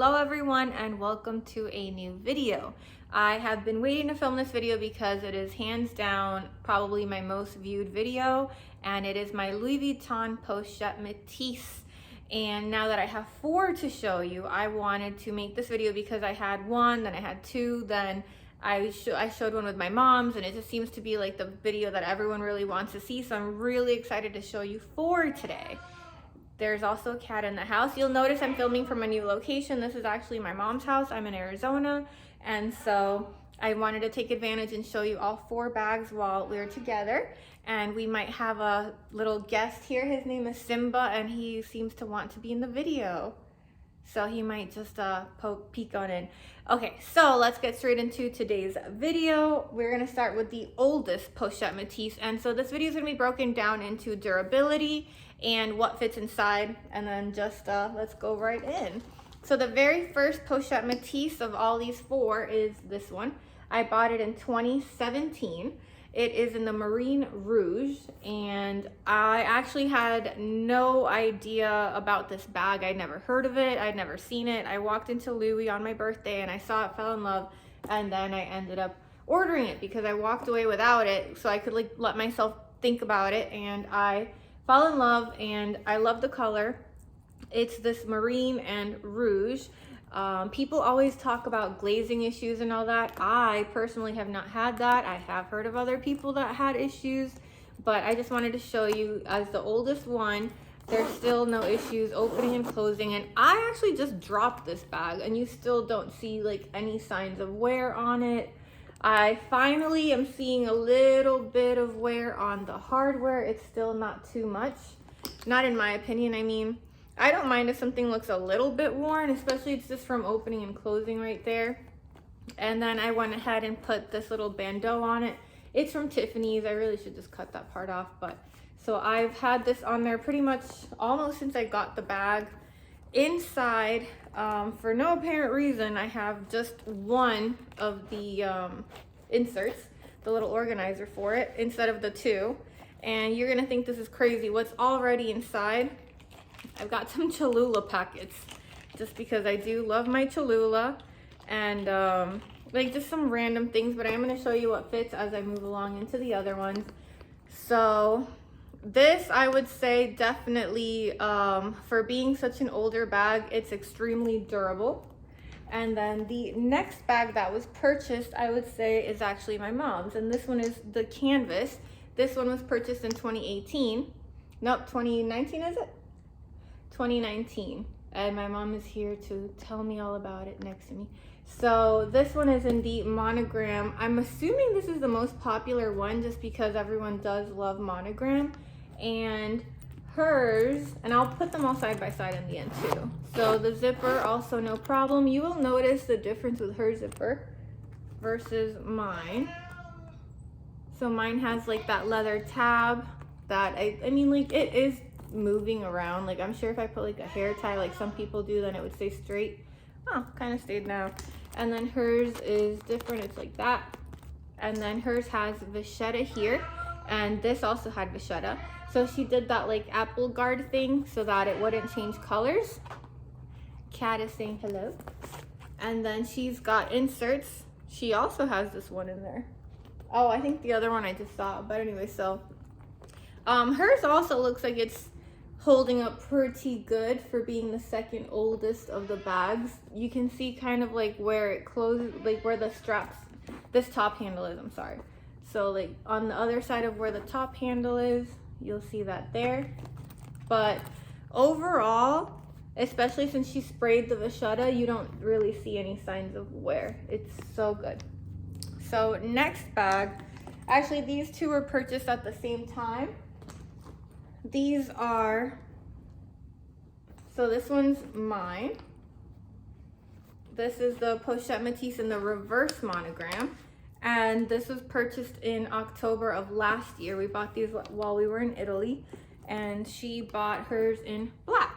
Hello everyone and welcome to a new video. I have been waiting to film this video because it is hands down probably my most viewed video, and it is my Louis Vuitton Pochette Metis. And now that I have 4 to show you, I wanted to make this video because I had 1, then I had 2, then I showed one with my mom's, and it just seems to be like the video that everyone really wants to see. So I'm really excited to show you 4 today. There's also a cat in the house. You'll notice I'm filming from a new location. This is actually my mom's house. I'm in Arizona. And so I wanted to take advantage and show you all 4 bags while we're together. And we might have a little guest here. His name is Simba, and he seems to want to be in the video. So he might just peek on in. Okay, so let's get straight into today's video. We're gonna start with the oldest Pochette Metis. And so this video is gonna be broken down into durability and what fits inside, and then just let's go right in. So the very first Pochette Metis of all these 4 is this one. I bought it in 2017. It is in the Marine Rouge, and I actually had no idea about this bag. I'd never heard of it. I'd never seen it. I walked into Louis on my birthday and I saw it, fell in love, and then I ended up ordering it because I walked away without it so I could like let myself think about it, and I fell in love and I love the color. It's this Marine and Rouge. People always talk about glazing issues and all that. I personally have not had that. I have heard of other people that had issues, but I just wanted to show you, as the oldest one, there's still no issues opening and closing. And I actually just dropped this bag and you still don't see like any signs of wear on it. I finally am seeing a little bit of wear on the hardware. It's still not too much, not in my opinion. I mean, I don't mind if something looks a little bit worn, especially it's just from opening and closing right there. And then I went ahead and put this little bandeau on it. It's from Tiffany's. I really should just cut that part off. But so I've had this on there pretty much almost since I got the bag. Inside, for no apparent reason, I have just one of the inserts, the little organizer for it, instead of the 2. And you're gonna think this is crazy. What's already inside? I've got some Cholula packets, just because I do love my Cholula, and like just some random things, but I'm gonna show you what fits as I move along into the other ones. So this, I would say, definitely for being such an older bag, it's extremely durable. And then the next bag that was purchased, I would say, is actually my mom's, and this one is the canvas. This one was purchased in 2018. Nope, 2019 is it? 2019, and my mom is here to tell me all about it next to me. So this one is in the monogram. I'm assuming this is the most popular one just because everyone does love monogram. And hers, and I'll put them all side by side in the end too. So the zipper, also no problem. You will notice the difference with her zipper versus mine. So mine has like that leather tab that I mean, like, it is moving around. Like, I'm sure if I put like a hair tie like some people do, then it would stay straight. Oh, kind of stayed now. And then hers is different. It's like that. And then hers has vachetta here, and this also had vachetta. So she did that like apple guard thing so that it wouldn't change colors. Cat is saying hello. And then she's got inserts. She also has this one in there. Oh, I think the other one I just saw, but anyway, so hers also looks like it's holding up pretty good for being the second oldest of the bags. You can see kind of like where it closes, like where the straps, this top handle is, I'm sorry. So like on the other side of where the top handle is, you'll see that there. But overall, especially since she sprayed the vachetta, you don't really see any signs of wear. It's so good. So next bag, actually these 2 were purchased at the same time. These are, so this one's mine. This is the Pochette Metis in the reverse monogram. And this was purchased in October of last year. We bought these while we were in Italy, and she bought hers in black.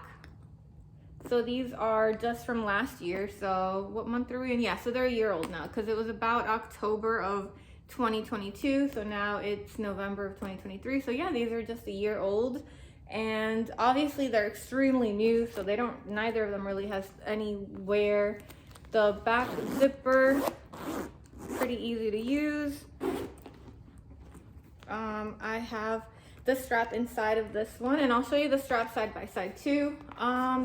So these are just from last year. So what month are we in? Yeah, so they're a year old now, because it was about October of 2022, so now it's November of 2023. So yeah, these are just a year old, And obviously they're extremely new, so neither of them really has any wear. The back zipper, pretty easy to use. I have the strap inside of this one, and I'll show you the strap side by side too.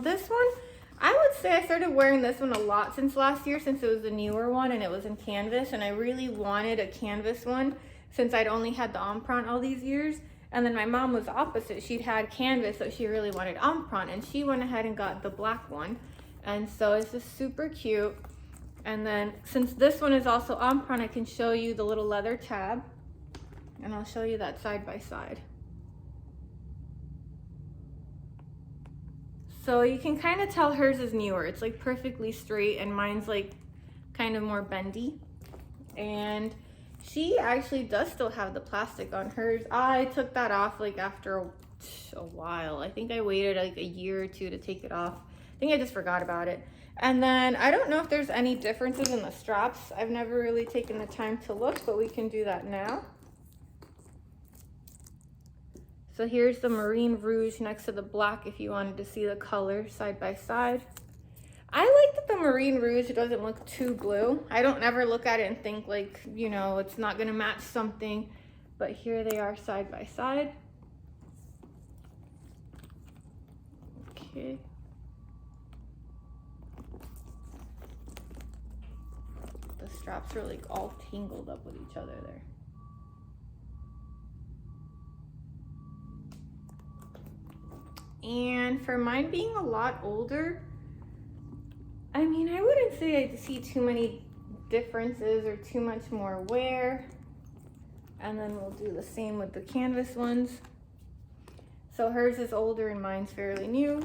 This one, I would say I started wearing this one a lot since last year, since it was a newer one and it was in canvas, and I really wanted a canvas one since I'd only had the Empreinte all these years. And then my mom was opposite. She'd had canvas, so she really wanted Empreinte, and she went ahead and got the black one. And so it's just super cute. And then since this one is also Empreinte, I can show you the little leather tab, and I'll show you that side by side. So you can kind of tell hers is newer. It's like perfectly straight, and mine's like kind of more bendy. And she actually does still have the plastic on hers. I took that off like after a while. I think I waited like a year or two to take it off. I think I just forgot about it. And then I don't know if there's any differences in the straps. I've never really taken the time to look, but we can do that now. So here's the Marine Rouge next to the black if you wanted to see the color side by side. I like that the Marine Rouge doesn't look too blue. I don't ever look at it and think like, you know, it's not gonna match something, but here they are side by side. Okay. The straps are like all tangled up with each other there. And for mine being a lot older, I mean, I wouldn't say I see too many differences or too much more wear. And then we'll do the same with the canvas ones. So hers is older and mine's fairly new.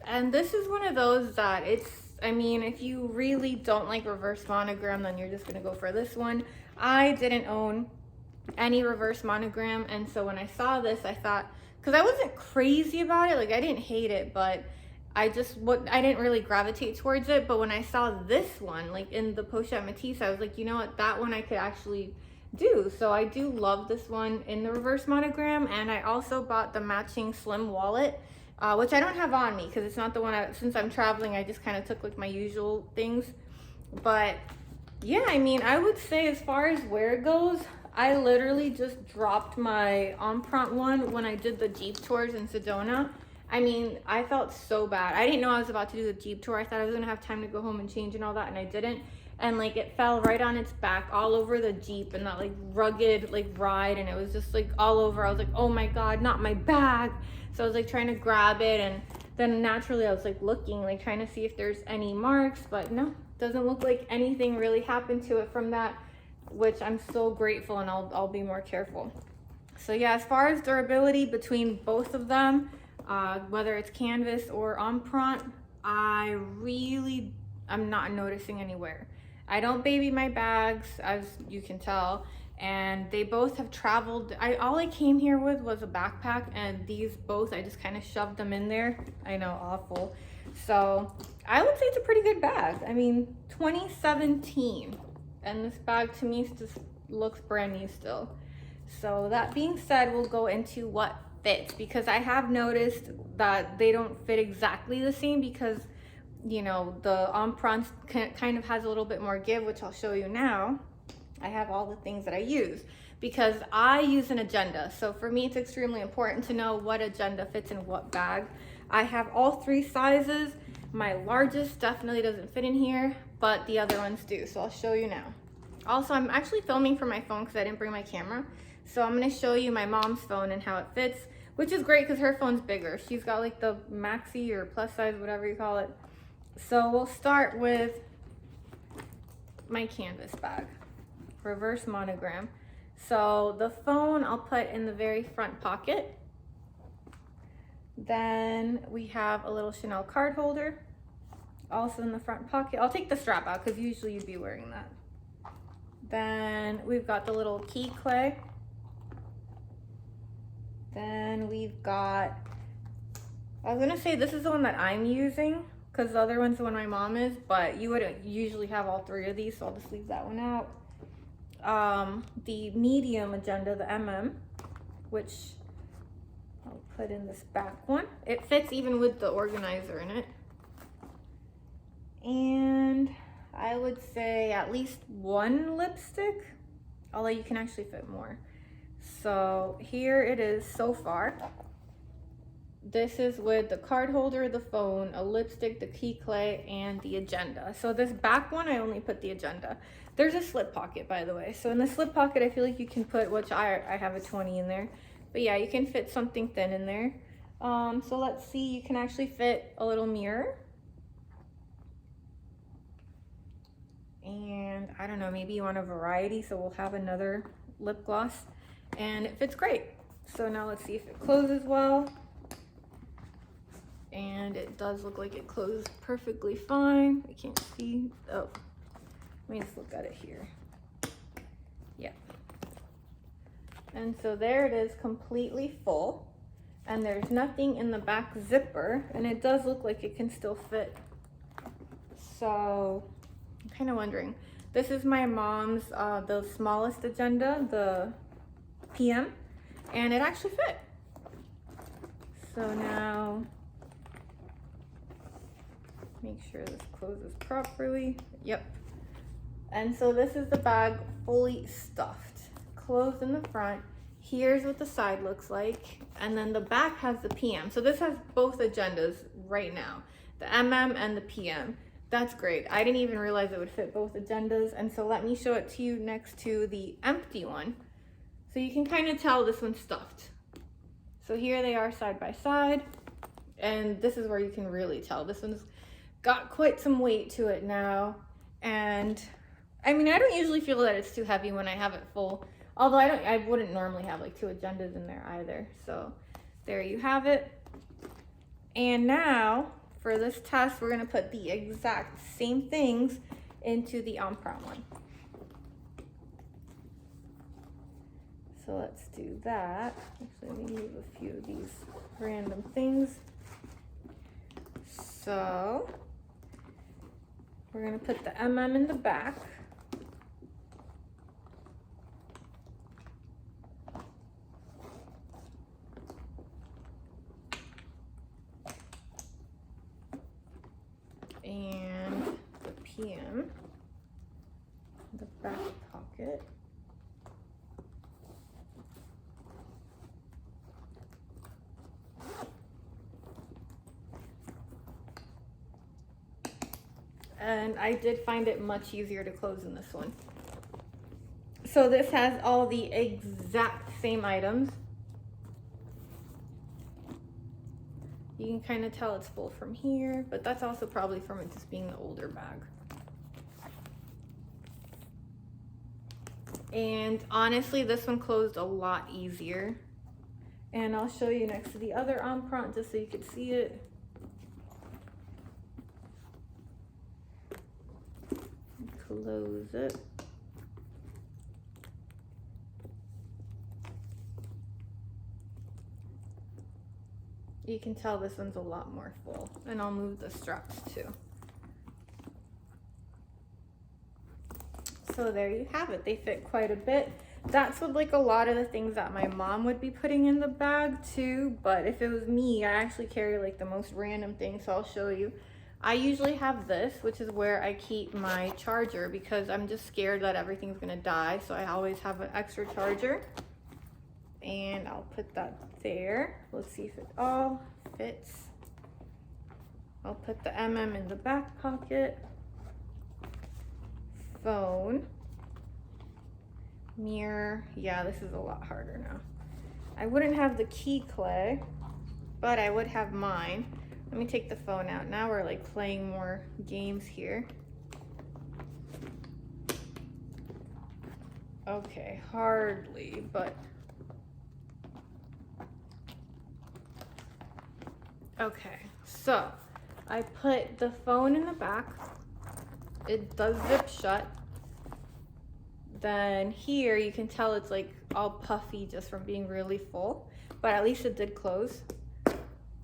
And this is one of those that I mean, if you really don't like reverse monogram, then you're just gonna go for this one. I didn't own any reverse monogram, and so when I saw this, I thought, because I wasn't crazy about it, like I didn't hate it, but I didn't really gravitate towards it. But when I saw this one, like in the Pochette Metis, I was like, you know what, that one I could actually do. So I do love this one in the reverse monogram, and I also bought the matching slim wallet, which I don't have on me because it's not the one since I'm traveling, I just kind of took like my usual things. But yeah, I mean, I would say as far as wear goes, I literally just dropped my Empreinte one when I did the Jeep tours in Sedona. I mean, I felt so bad. I didn't know I was about to do the Jeep tour. I thought I was gonna have time to go home and change and all that, and I didn't. And like it fell right on its back all over the Jeep and that like rugged like ride, and it was just like all over. I was like, oh my God, not my bag. So I was like trying to grab it, and then naturally I was like looking, like trying to see if there's any marks, but no, doesn't look like anything really happened to it from that, which I'm so grateful, and I'll be more careful. So yeah, as far as durability between both of them, whether it's canvas or Empreinte, I'm not noticing any wear. I don't baby my bags, as you can tell, and they both have traveled. All I came here with was a backpack, and these both, I just kind of shoved them in there. I know, awful. So I would say it's a pretty good bag. I mean, 2017, and this bag to me just looks brand new still. So that being said, we'll go into what fits, because I have noticed that they don't fit exactly the same, because you know, the Empreinte kind of has a little bit more give, which I'll show you now. I have all the things that I use because I use an agenda. So for me, it's extremely important to know what agenda fits in what bag. I have all 3 sizes. My largest definitely doesn't fit in here, but the other ones do. So I'll show you now. Also, I'm actually filming from my phone because I didn't bring my camera. So I'm gonna show you my mom's phone and how it fits, which is great because her phone's bigger. She's got like the maxi or plus size, whatever you call it. So we'll start with my canvas bag, reverse monogram. So the phone I'll put in the very front pocket. Then we have a little Chanel card holder, also in the front pocket. I'll take the strap out because usually you'd be wearing that. Then we've got the little key clay. Then we've got I was gonna say this is the one that I'm using because the other one's the one my mom is, but you wouldn't usually have all three of these, so I'll just leave that one out. The medium agenda, the MM, which I'll put in this back one. It fits even with the organizer in it. And I would say at least one lipstick, although you can actually fit more. So here it is so far. This is with the card holder, the phone, a lipstick, the key clay, and the agenda. So this back one, I only put the agenda. There's a slip pocket, by the way. So in the slip pocket, I feel like you can put, which I have a 20 in there. But yeah, you can fit something thin in there. So let's see, you can actually fit a little mirror. And I don't know, maybe you want a variety, so we'll have another lip gloss. And it fits great. So now let's see if it closes well. And it does look like it closed perfectly fine. I can't see. Oh, let me just look at it here. Yeah. And so there it is, completely full. And there's nothing in the back zipper. And it does look like it can still fit. So I'm kind of wondering. This is my mom's, the smallest agenda, the PM. And it actually fit. So now, make sure this closes properly. Yep. And so this is the bag fully stuffed, closed in the front. Here's what the side looks like. And then the back has the PM. So this has both agendas right now, the MM and the PM. That's great. I didn't even realize it would fit both agendas. And so let me show it to you next to the empty one. So you can kind of tell this one's stuffed. So here they are side by side. And this is where you can really tell. This one's got quite some weight to it now. And I mean, I don't usually feel that it's too heavy when I have it full. Although I wouldn't normally have like two agendas in there either. So there you have it. And now for this test, we're gonna put the exact same things into the emprunt one. So let's do that. Actually, let me move a few of these random things. So we're gonna put the MM in the back. And the PM in the back pocket. And I did find it much easier to close in this one. So this has all the exact same items. You can kind of tell it's full from here, but that's also probably from it just being the older bag. And honestly, this one closed a lot easier. And I'll show you next to the other emprunt just so you can see it. Close it. You can tell this one's a lot more full. And I'll move the straps too. So there you have it. They fit quite a bit. That's with like a lot of the things that my mom would be putting in the bag too. But if it was me, I actually carry like the most random things. So I'll show you. I usually have this, which is where I keep my charger because I'm just scared that everything's gonna die. So I always have an extra charger. And I'll put that there. Let's see if it all fits. I'll put the MM in the back pocket. Phone. Mirror. Yeah, this is a lot harder now. I wouldn't have the key clay, but I would have mine. Let me take the phone out. Now we're like playing more games here. Okay, hardly, but okay, so I put the phone in the back. It does zip shut. Then here you can tell it's like all puffy just from being really full, but at least it did close.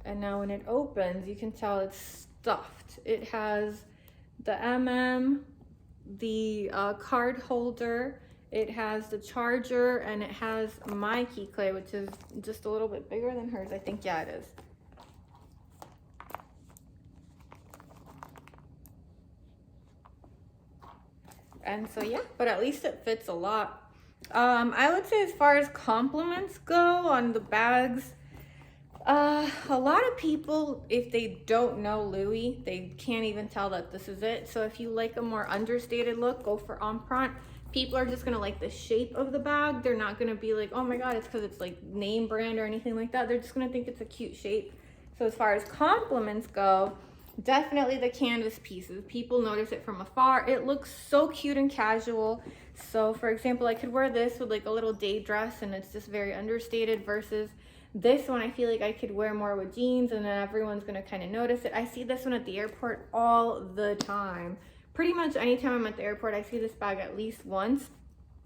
And now when it opens, you can tell it's stuffed. It has the the card holder, it has the charger, and it has my key clay, which is just a little bit bigger than hers. I think, yeah, it is. And so yeah, but at least it fits a lot. I would say as far as compliments go on the bags, a lot of people, if they don't know Louis, they can't even tell that this is it. So if you like a more understated look, go for Empreinte. People are just gonna like the shape of the bag. They're not gonna be like, oh my god, it's because it's like name brand or anything like that. They're just gonna think it's a cute shape. So as far as compliments go, definitely the canvas pieces. People notice it from afar. It looks so cute and casual. So for example, I could wear this with like a little day dress and it's just very understated, versus this one I feel like I could wear more with jeans and then everyone's gonna kind of notice it. I see this one at the airport all the time. Pretty much anytime I'm at the airport, I see this bag at least once.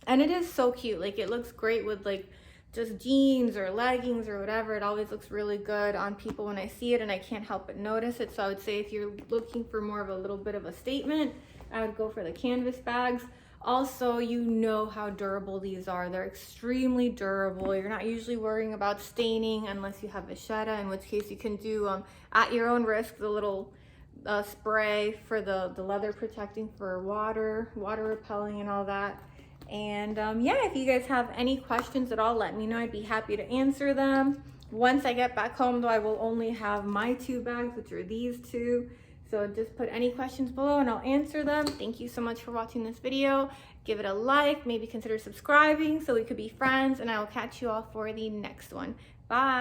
And it is so cute. Like, it looks great with like just jeans or leggings or whatever. It always looks really good on people when I see it, and I can't help but notice it. So I would say if you're looking for more of a little bit of a statement, I would go for the canvas bags. Also, you know how durable these are. They're extremely durable. You're not usually worrying about staining unless you have vachetta, in which case you can do at your own risk the little spray for the leather protecting for water repelling and all that. And yeah, if you guys have any questions at all, let me know. I'd be happy to answer them. Once I get back home though, I will only have my 2 bags, which are these 2. So just put any questions below and I'll answer them. Thank you so much for watching this video. Give it a like, maybe consider subscribing so we could be friends, and I will catch you all for the next one. Bye.